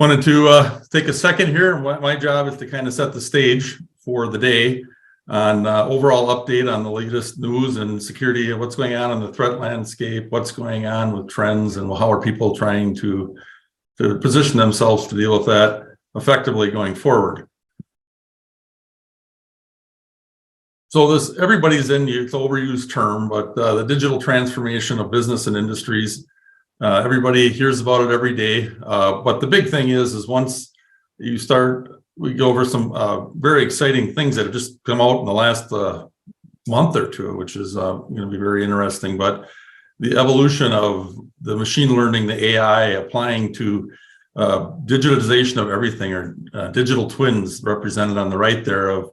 Wanted to take a second here. My job is to kind of set the stage for the day on overall update on the latest news and security, what's going on in the threat landscape, what's going on with trends, and how are people trying to position themselves to deal with that effectively going forward. So this, everybody's in, it's an overused term, but the digital transformation of business and industries, everybody hears about it every day. But the big thing is once you start, we go over some very exciting things that have just come out in the last month or two, which is going to be very interesting. But the evolution of the machine learning, the AI applying to digitization of everything, or digital twins represented on the right there of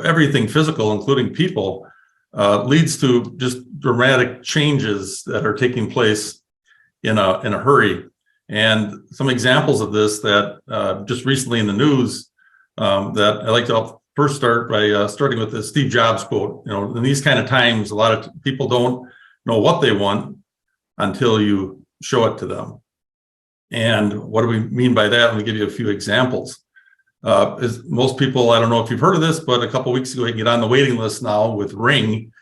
everything physical, including people, leads to just dramatic changes that are taking place in a hurry. And some examples of this that just recently in the news that I like to first start by starting with the Steve Jobs quote. You know, in these kind of times, a lot of people don't know what they want until you show it to them. And what do we mean by that? Let me give you a few examples. As most people, I don't know if you've heard of this, but a couple of weeks ago, you can get on the waiting list now with Ring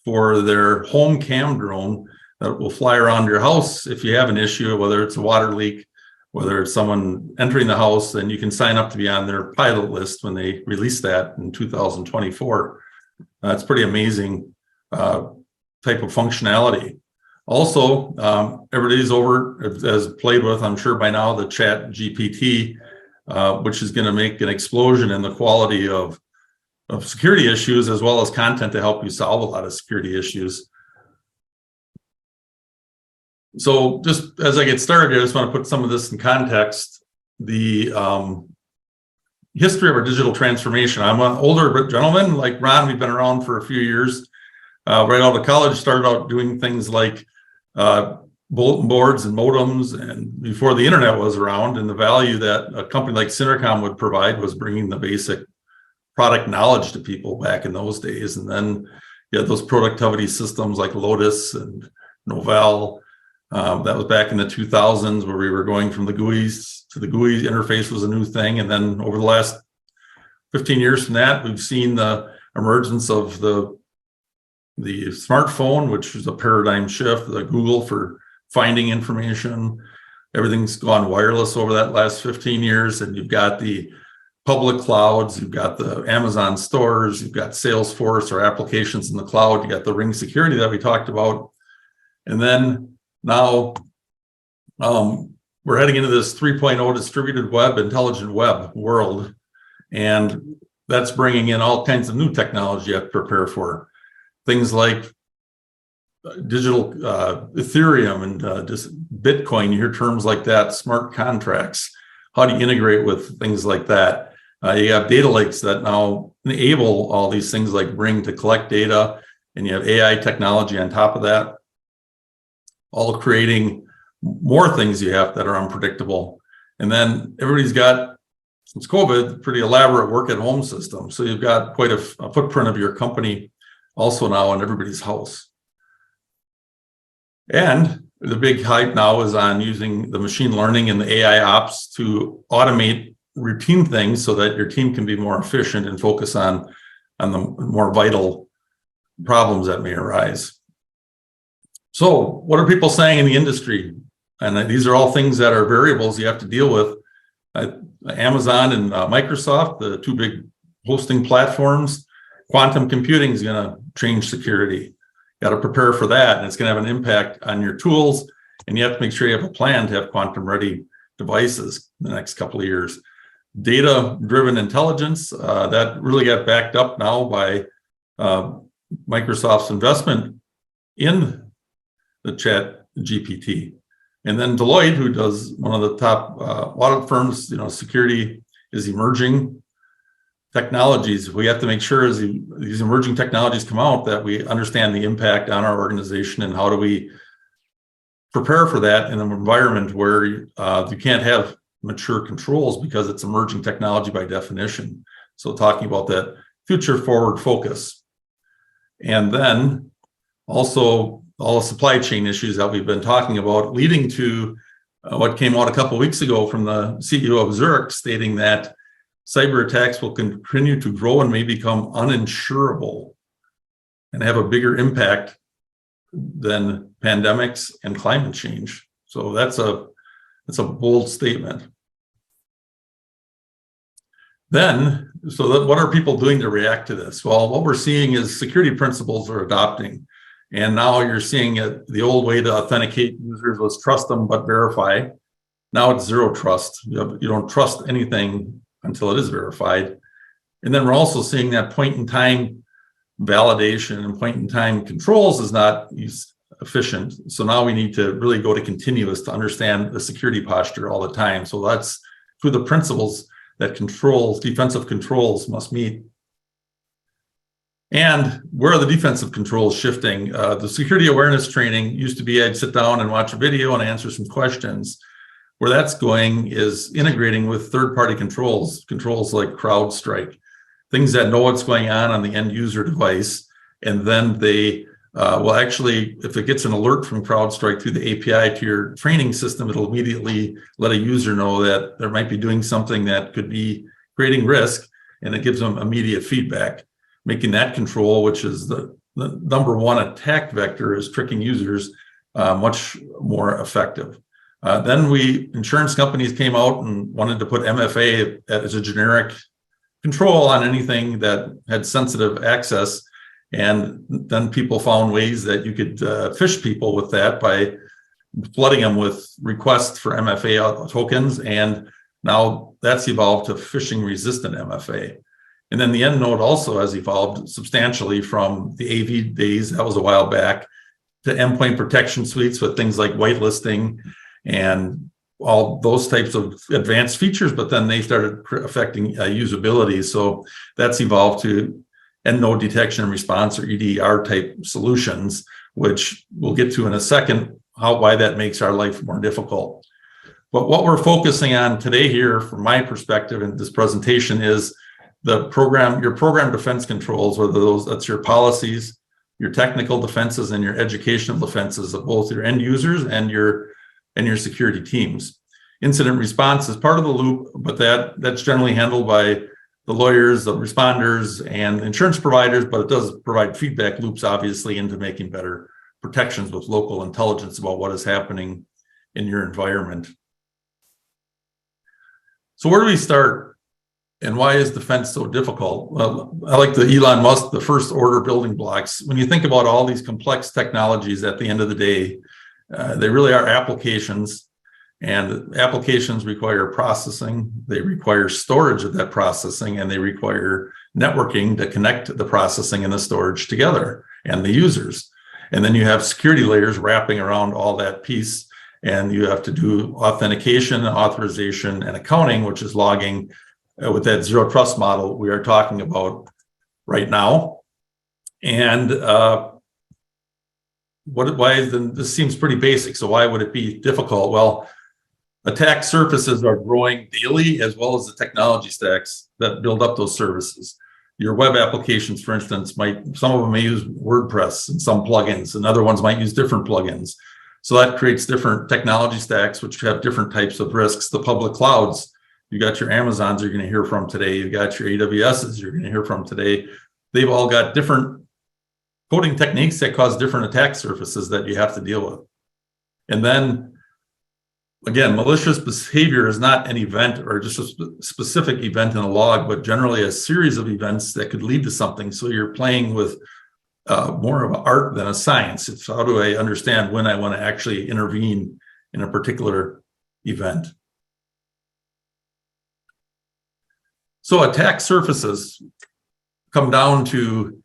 for their home cam drone that will fly around your house if you have an issue, whether it's a water leak, whether it's someone entering the house, then you can sign up to be on their pilot list when they release that in 2024. It's pretty amazing type of functionality. Also, everybody's has played with, I'm sure by now, the Chat GPT, which is going to make an explosion in the quality of security issues, as well as content to help you solve a lot of security issues. So just as I get started, I just want to put some of this in context. The history of our digital transformation. I'm an older gentleman like Ron. We've been around for a few years. Right out of college, started out doing things like bulletin boards and modems, and before the internet was around, and the value that a company like Synercomm would provide was bringing the basic product knowledge to people back in those days. And then you had those productivity systems like Lotus and Novell. That was back in the 2000s, where we were going from the GUIs to the GUI interface was a new thing. And then over the last 15 years from that, we've seen the emergence of the smartphone, which is a paradigm shift, the Google for finding information. Everything's gone wireless over that last 15 years. And you've got the public clouds, you've got the Amazon stores, you've got Salesforce or applications in the cloud, you got the Ring security that we talked about. And then now we're heading into this 3.0 distributed web, intelligent web world. And that's bringing in all kinds of new technology you have to prepare for. Things like digital Ethereum and just Bitcoin. You hear terms like that, smart contracts. How do you integrate with things like that? You have data lakes that now enable all these things like Ring to collect data, and you have AI technology on top of that, all creating more things you have that are unpredictable. And then everybody's got, since COVID, pretty elaborate work at home system. So you've got quite a footprint of your company also now in everybody's house. And the big hype now is on using the machine learning and the AI ops to automate routine things so that your team can be more efficient and focus on the more vital problems that may arise. So what are people saying in the industry? And these are all things that are variables you have to deal with. Amazon and Microsoft, the two big hosting platforms, quantum computing is going to change security. Got to prepare for that, and it's going to have an impact on your tools, and you have to make sure you have a plan to have quantum-ready devices in the next couple of years. Data-driven intelligence, that really got backed up now by Microsoft's investment in the Chat GPT. And then Deloitte, who does one of the top audit firms, security is emerging technologies. We have to make sure as these emerging technologies come out that we understand the impact on our organization, and how do we prepare for that in an environment where you can't have mature controls because it's emerging technology by definition. So talking about that future forward focus. And then also all the supply chain issues that we've been talking about, leading to what came out a couple of weeks ago from the CEO of Zurich stating that cyber attacks will continue to grow and may become uninsurable and have a bigger impact than pandemics and climate change. So that's a bold statement. Then, what are people doing to react to this? Well, what we're seeing is security principles are adopting. And now you're seeing it, the old way to authenticate users was trust them but verify. Now it's zero trust. You don't trust anything until it is verified. And then we're also seeing that point in time validation and point in time controls is not efficient. So now we need to really go to continuous to understand the security posture all the time. So that's through the principles that defensive controls must meet. And where are the defensive controls shifting? The security awareness training used to be I'd sit down and watch a video and answer some questions. Where that's going is integrating with third-party controls like CrowdStrike, things that know what's going on the end user device. And then they will actually, if it gets an alert from CrowdStrike through the API to your training system, it'll immediately let a user know that there might be doing something that could be creating risk, and it gives them immediate feedback, making that control, which is the number one attack vector, is tricking users, much more effective. Then insurance companies came out and wanted to put MFA as a generic control on anything that had sensitive access. And then people found ways that you could phish people with that by flooding them with requests for MFA tokens. And now that's evolved to phishing resistant MFA. And then the end node also has evolved substantially from the AV days, that was a while back, to endpoint protection suites with things like whitelisting and all those types of advanced features, but then they started affecting usability. So that's evolved to end node detection and response, or EDR type solutions, which we'll get to in a second, why that makes our life more difficult. But what we're focusing on today here, from my perspective in this presentation, is your program defense controls, whether that's your policies, your technical defenses, and your educational defenses of both your end users and your security teams. Incident response is part of the loop, but that's generally handled by the lawyers, the responders, and insurance providers, but it does provide feedback loops, obviously, into making better protections with local intelligence about what is happening in your environment. So where do we start? And why is defense so difficult? Well, I like the Elon Musk, the first order building blocks. When you think about all these complex technologies, at the end of the day, they really are applications, and applications require processing. They require storage of that processing, and they require networking to connect the processing and the storage together and the users. And then you have security layers wrapping around all that piece, and you have to do authentication, authorization, and accounting, which is logging, with that zero trust model we are talking about right now. And this seems pretty basic, so why would it be difficult? Well, attack surfaces are growing daily, as well as the technology stacks that build up those services. Your web applications, for instance, some of them may use WordPress and some plugins, and other ones might use different plugins. So that creates different technology stacks, which have different types of risks. The public clouds, you got your Amazons you're going to hear from today. You got your AWSs you're going to hear from today. They've all got different coding techniques that cause different attack surfaces that you have to deal with. And then, again, malicious behavior is not an event or just a specific event in a log, but generally a series of events that could lead to something. So you're playing with more of an art than a science. It's how do I understand when I want to actually intervene in a particular event. So attack surfaces come down to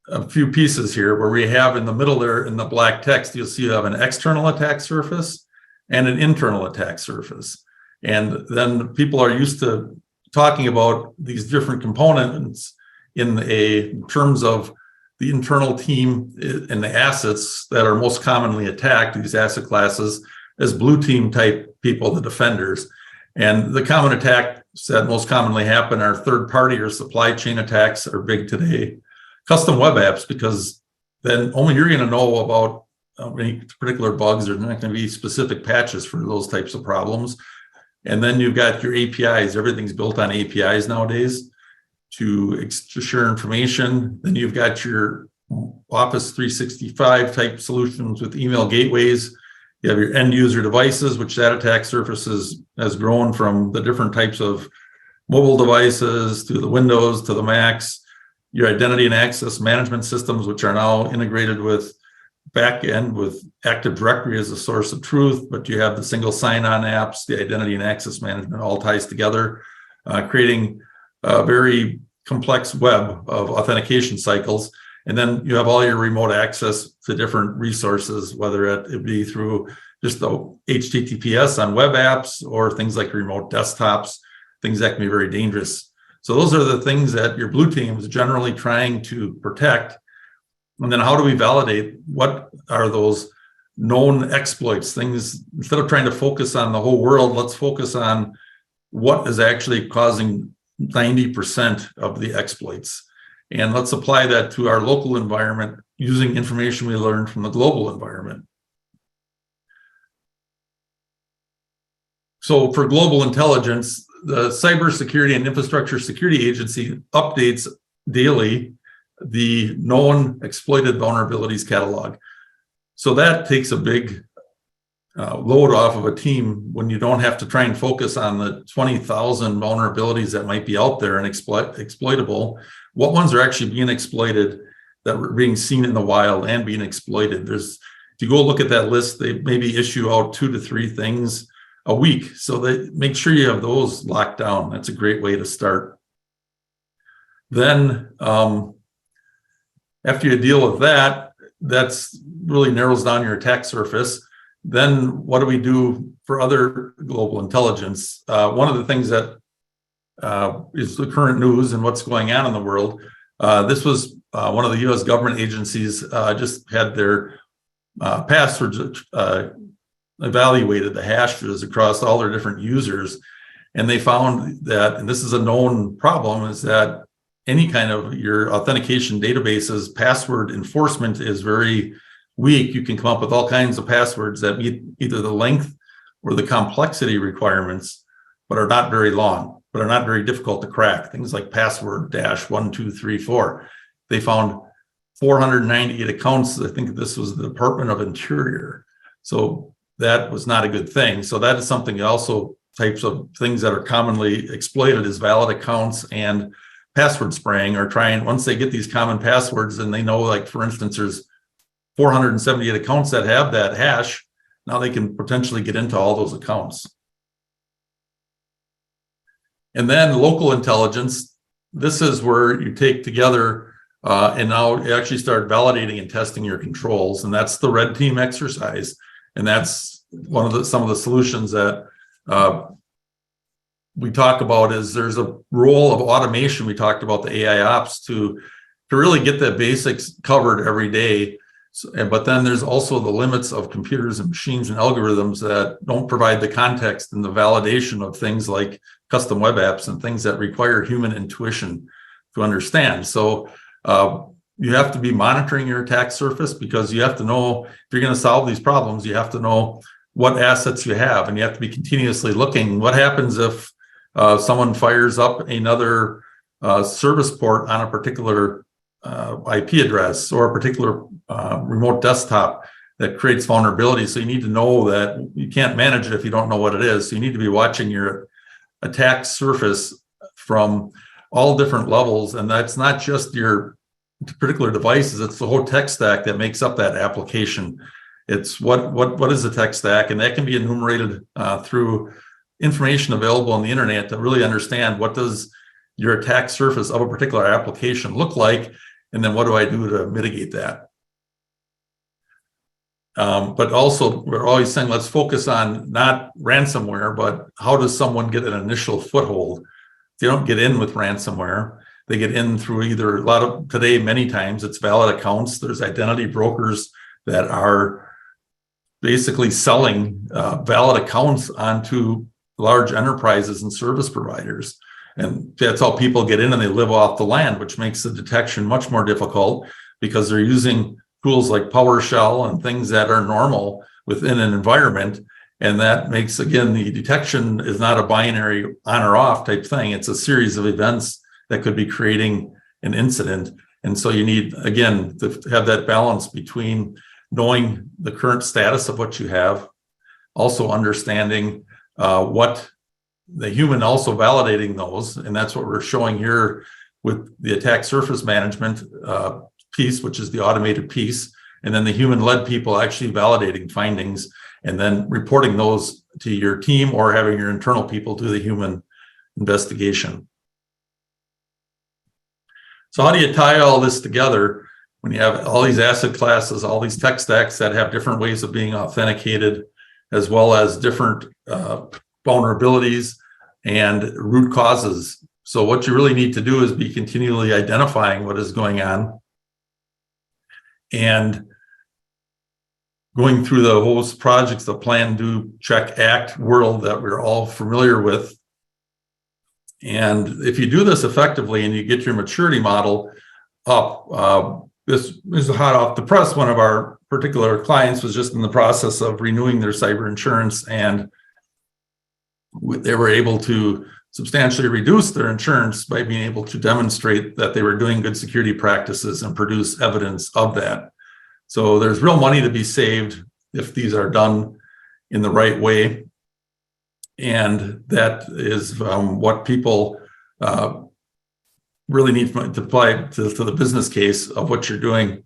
a few pieces here, where we have in the middle there in the black text, you'll see you have an external attack surface and an internal attack surface. And then people are used to talking about these different components in terms of the internal team and the assets that are most commonly attacked, these asset classes, as blue team type people, the defenders. And the common attacks that most commonly happen are third party or supply chain attacks are big today. Custom web apps, because then only you're going to know about any particular bugs. There's not going to be specific patches for those types of problems. And then you've got your APIs. Everything's built on APIs nowadays to share information. Then you've got your Office 365 type solutions with email gateways. You have your end user devices, which that attack surface has grown from the different types of mobile devices to the Windows to the Macs. Your identity and access management systems, which are now integrated with backend with Active Directory as a source of truth, but you have the single sign-on apps, the identity and access management all ties together, creating a very complex web of authentication cycles. And then you have all your remote access to different resources, whether it be through just the HTTPS on web apps or things like remote desktops, things that can be very dangerous. So those are the things that your blue team is generally trying to protect. And then how do we validate what are those known exploits? Things, instead of trying to focus on the whole world, let's focus on what is actually causing 90% of the exploits. And let's apply that to our local environment using information we learned from the global environment. So for global intelligence, the Cybersecurity and Infrastructure Security Agency updates daily the known exploited vulnerabilities catalog. So that takes a big load off of a team when you don't have to try and focus on the 20,000 vulnerabilities that might be out there and exploitable. What ones are actually being exploited that were being seen in the wild and being exploited? If you go look at that list, they maybe issue out 2 to 3 things a week. So they make sure you have those locked down. That's a great way to start. Then after you deal with that, that's really narrows down your attack surface. Then what do we do for other global intelligence? One of the things that is the current news and what's going on in the world. This was one of the U.S. government agencies just had their passwords evaluated, the hashes across all their different users. And they found that, and this is a known problem, is that any kind of your authentication databases, password enforcement is very weak. You can come up with all kinds of passwords that meet either the length or the complexity requirements, but are not very long, but are not very difficult to crack. Things like password -1234. They found 498 accounts. I think this was the Department of Interior. So that was not a good thing. So that is something also, types of things that are commonly exploited is valid accounts and password spraying, or trying, once they get these common passwords and they know, like for instance, there's 478 accounts that have that hash, now they can potentially get into all those accounts. And then local intelligence, this is where you take together and now you actually start validating and testing your controls. And that's the red team exercise. And that's some of the solutions that we talk about. Is there's a role of automation. We talked about the AI ops to really get the basics covered every day. But then there's also the limits of computers and machines and algorithms that don't provide the context and the validation of things like custom web apps and things that require human intuition to understand. So you have to be monitoring your attack surface, because you have to know, if you're going to solve these problems, you have to know what assets you have, and you have to be continuously looking. What happens if someone fires up another service port on a particular IP address or a particular remote desktop that creates vulnerability? So you need to know that you can't manage it if you don't know what it is. So you need to be watching your attack surface from all different levels. And that's not just your particular devices, it's the whole tech stack that makes up that application. It's what is the tech stack, and that can be enumerated through information available on the internet to really understand what does your attack surface of a particular application look like, and then what do I do to mitigate that? But also, we're always saying, let's focus on not ransomware, but how does someone get an initial foothold? They don't get in with ransomware. They get in through either today, many times it's valid accounts. There's identity brokers that are basically selling valid accounts onto large enterprises and service providers. And that's how people get in, and they live off the land, which makes the detection much more difficult, because they're using tools like PowerShell and things that are normal within an environment. And that makes, again, the detection is not a binary on or off type thing. It's a series of events that could be creating an incident. And so you need, again, to have that balance between knowing the current status of what you have, also understanding what the human, also validating those. And that's what we're showing here with the attack surface management piece, which is the automated piece. And then the human-led people actually validating findings and then reporting those to your team or having your internal people do the human investigation. So how do you tie all this together when you have all these asset classes, all these tech stacks that have different ways of being authenticated, as well as different vulnerabilities and root causes? So what you really need to do is be continually identifying what is going on and going through the host projects, the plan, do, check, act world that we're all familiar with. And if you do this effectively and you get your maturity model up, this is hot off the press. One of our particular clients was just in the process of renewing their cyber insurance, and they were able to substantially reduce their insurance by being able to demonstrate that they were doing good security practices and produce evidence of that. So there's real money to be saved if these are done in the right way. And that is what people really need to apply to the business case of what you're doing.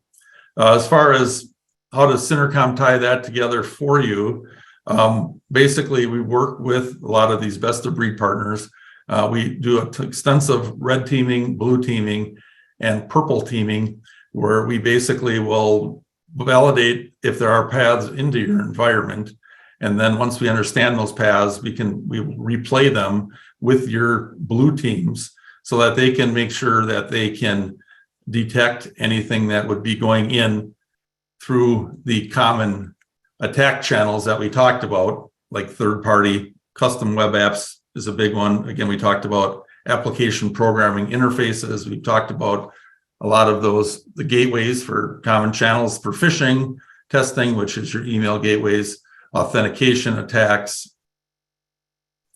As far as how does Synercomm tie that together for you, basically we work with a lot of these best of breed partners. We do extensive red teaming, blue teaming, and purple teaming, where we basically will validate if there are paths into your environment. And then once we understand those paths, we replay them with your blue teams so that they can make sure that they can detect anything that would be going in through the common attack channels that we talked about, like third-party custom web apps is a big one. Again, we talked about application programming interfaces. We talked about a lot of those, the gateways for common channels for phishing testing, which is your email gateways, authentication attacks,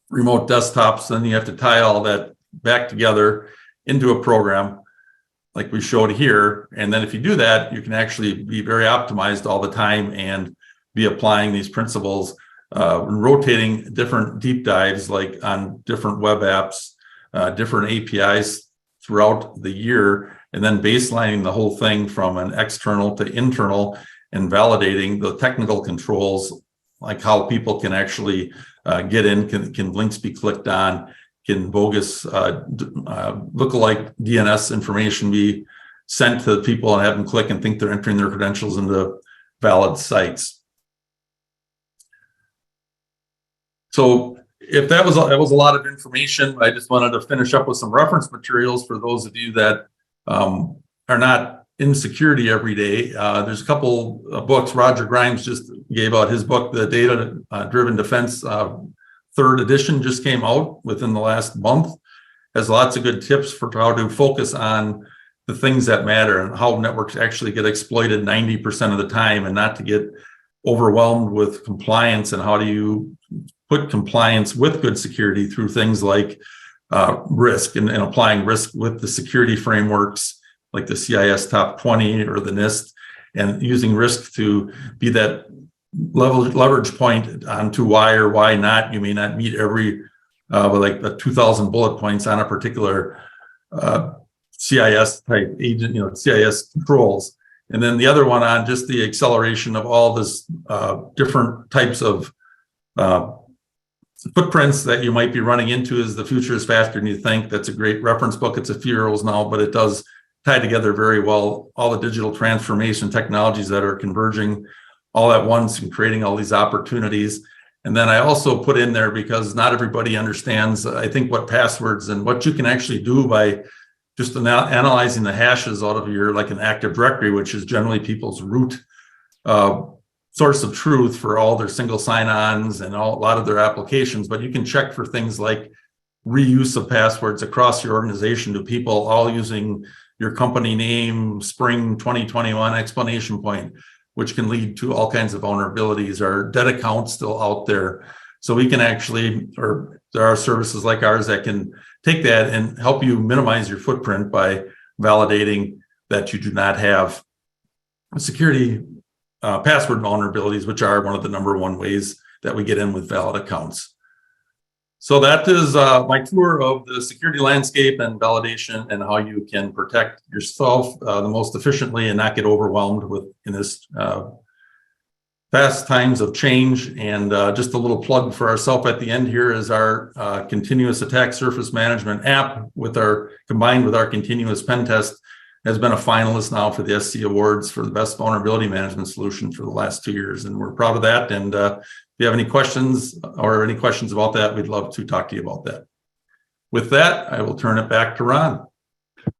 remote desktops. Then you have to tie all that back together into a program like we showed here. And then if you do that, you can actually be very optimized all the time and be applying these principles, rotating different deep dives like on different web apps, different APIs throughout the year, and then baselining the whole thing from an external to internal and validating the technical controls, like how people can actually get in, can links be clicked on, can bogus lookalike DNS information be sent to people and have them click and think they're entering their credentials into valid sites. So if that was a lot of information, I just wanted to finish up with some reference materials for those of you that are not in security every day. There's a couple of books. Roger Grimes just gave out his book, The Data Driven Defense, third edition just came out within the last month. Has lots of good tips for how to focus on the things that matter and how networks actually get exploited 90% of the time, and not to get overwhelmed with compliance, and how do you put compliance with good security through things like risk and applying risk with the security frameworks like the CIS Top 20 or the NIST, and using risk to be that leverage point onto why or why not. You may not meet every like the 2,000 bullet points on a particular CIS type agent, CIS controls. And then the other one on just the acceleration of all this different types of footprints that you might be running into as the future is faster than you think. That's a great reference book. It's a few years old now, but it does tie together very well all the digital transformation technologies that are converging all at once and creating all these opportunities. And then I also put in there, because not everybody understands, I think, what passwords and what you can actually do by just analyzing the hashes out of your, like an Active Directory, which is generally people's root source of truth for all their single sign-ons and a lot of their applications. But you can check for things like reuse of passwords across your organization to people all using your company name, spring 2021 exclamation point, which can lead to all kinds of vulnerabilities. Are dead accounts still out there? So we can actually, or there are services like ours that can take that and help you minimize your footprint by validating that you do not have security password vulnerabilities, which are one of the number one ways that we get in with valid accounts. So that is my tour of the security landscape and validation and how you can protect yourself the most efficiently and not get overwhelmed with in this fast times of change. And just a little plug for ourselves at the end here is our continuous attack surface management app combined with our continuous pen test has been a finalist now for the SC Awards for the best vulnerability management solution for the last 2 years. And we're proud of that. And if you have any questions about that, we'd love to talk to you about that. With that, I will turn it back to Ron.